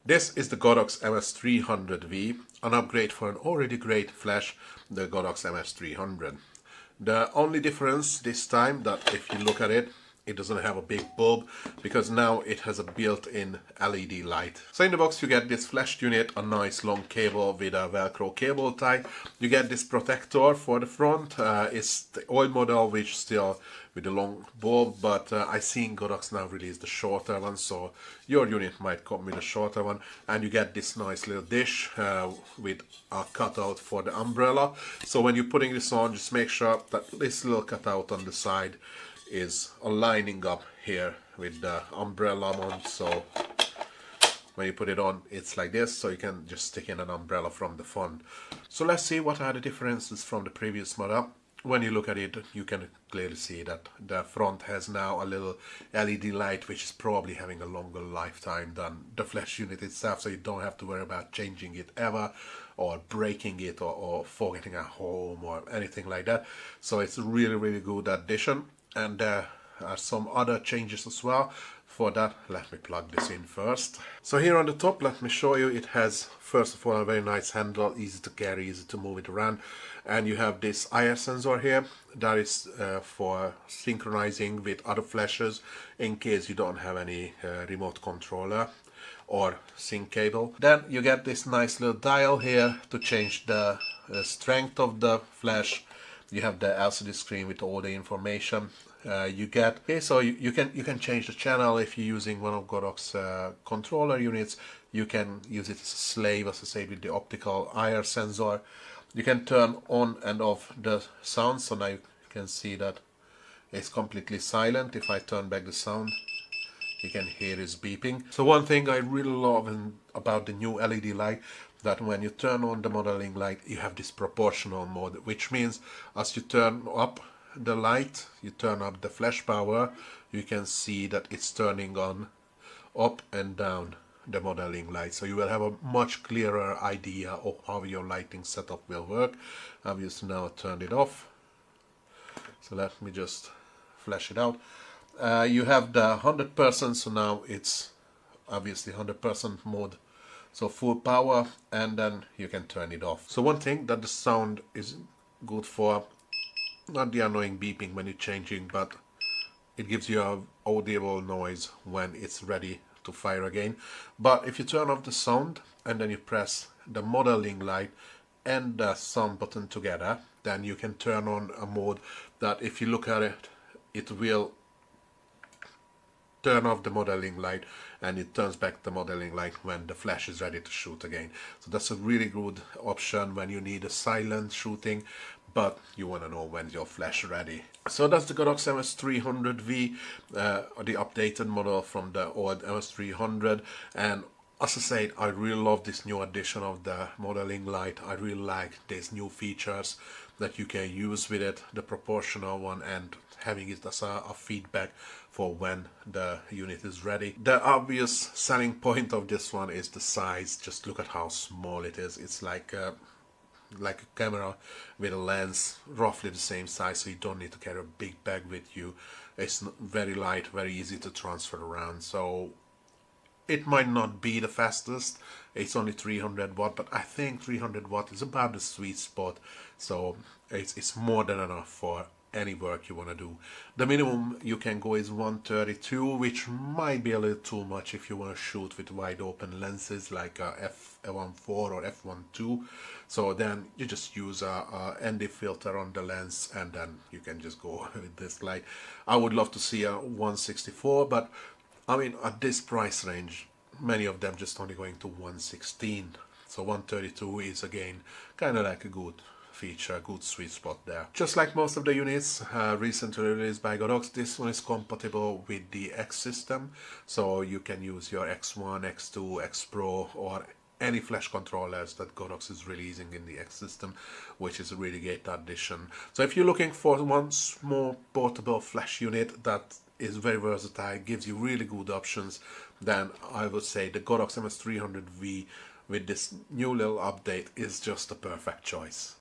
This is the Godox MS300-V, an upgrade for an already great flash, the Godox MS300. The only difference this time that if you look at it, it doesn't have a big bulb because now it has a built-in LED light. So in the box you get this flash unit, a nice long cable with a velcro cable tie. You get this protector for the front. It's the old model which still with the long bulb, but I seen Godox now release the shorter one, so your unit might come with a shorter one. And you get this nice little dish with a cutout for the umbrella. So when you're putting this on, just make sure that this little cutout on the side is aligning up here with the umbrella mount, so when you put it on it's like this, so you can just stick in an umbrella from the front. So let's see what are the differences from the previous model. When you look at it, you can clearly see that the front has now a little LED light which is probably having a longer lifetime than the flash unit itself, so you don't have to worry about changing it ever or breaking it or forgetting at home or anything like that. So it's a really good addition. And there are some other changes as well. For that, let me plug this in first. So here on the top, let me show you, it has first of all a very nice handle, easy to carry, easy to move it around. And you have this IR sensor here, that is for synchronizing with other flashes in case you don't have any remote controller or sync cable. Then you get this nice little dial here to change the strength of the flash. You have the LCD screen with all the information. You get so you can change the channel if you're using one of Godox controller units. You can use it as a slave, as I said, with the optical IR sensor. You can turn on and off the sound, so now you can see that it's completely silent. If I turn back the sound, you can hear it's beeping. So one thing I really love about the new LED light, that when you turn on the modeling light, you have this proportional mode, which means as you turn up the light, you turn up the flash power, you can see that it's turning on up and down the modeling light. So you will have a much clearer idea of how your lighting setup will work. I've just now turned it off. So let me just flash it out. You have the 100%, so now it's obviously 100% mode, so full power, and then you can turn it off. So one thing that the sound is good for, not the annoying beeping when you're changing, but it gives you a audible noise when it's ready to fire again. But if you turn off the sound and then you press the modeling light and the sound button together, then you can turn on a mode that if you look at it, it will turn off the modeling light and it turns back the modeling light when the flash is ready to shoot again. So that's a really good option when you need a silent shooting but you want to know when your flash is ready. So that's the Godox MS300-V, the updated model from the old MS300. And as I said, I really love this new addition of the modeling light. I really like these new features that you can use with it, the proportional one, and having it as a feedback for when the unit is ready. The obvious selling point of this one is the size. Just look at how small it is. It's like a camera with a lens, roughly the same size, so you don't need to carry a big bag with you. It's very light, very easy to transfer around. So it might not be the fastest, it's only 300 watt, but I think 300 watt is about the sweet spot, so it's more than enough for any work you want to do. The minimum you can go is 132, which might be a little too much if you want to shoot with wide open lenses like a f1.4 or f1.2. So then you just use a ND filter on the lens and then you can just go with this light. I would love to see a 164, but I mean at this price range many of them just only going to 116, so 132 is again kind of like a good feature, good sweet spot there. Just like most of the units recently released by Godox, this one is compatible with the X system, so you can use your X1, X2, X Pro or any flash controllers that Godox is releasing in the X system, which is a really great addition. So if you're looking for one small portable flash unit that is very versatile, gives you really good options, then I would say the Godox MS300-V with this new little update is just the perfect choice.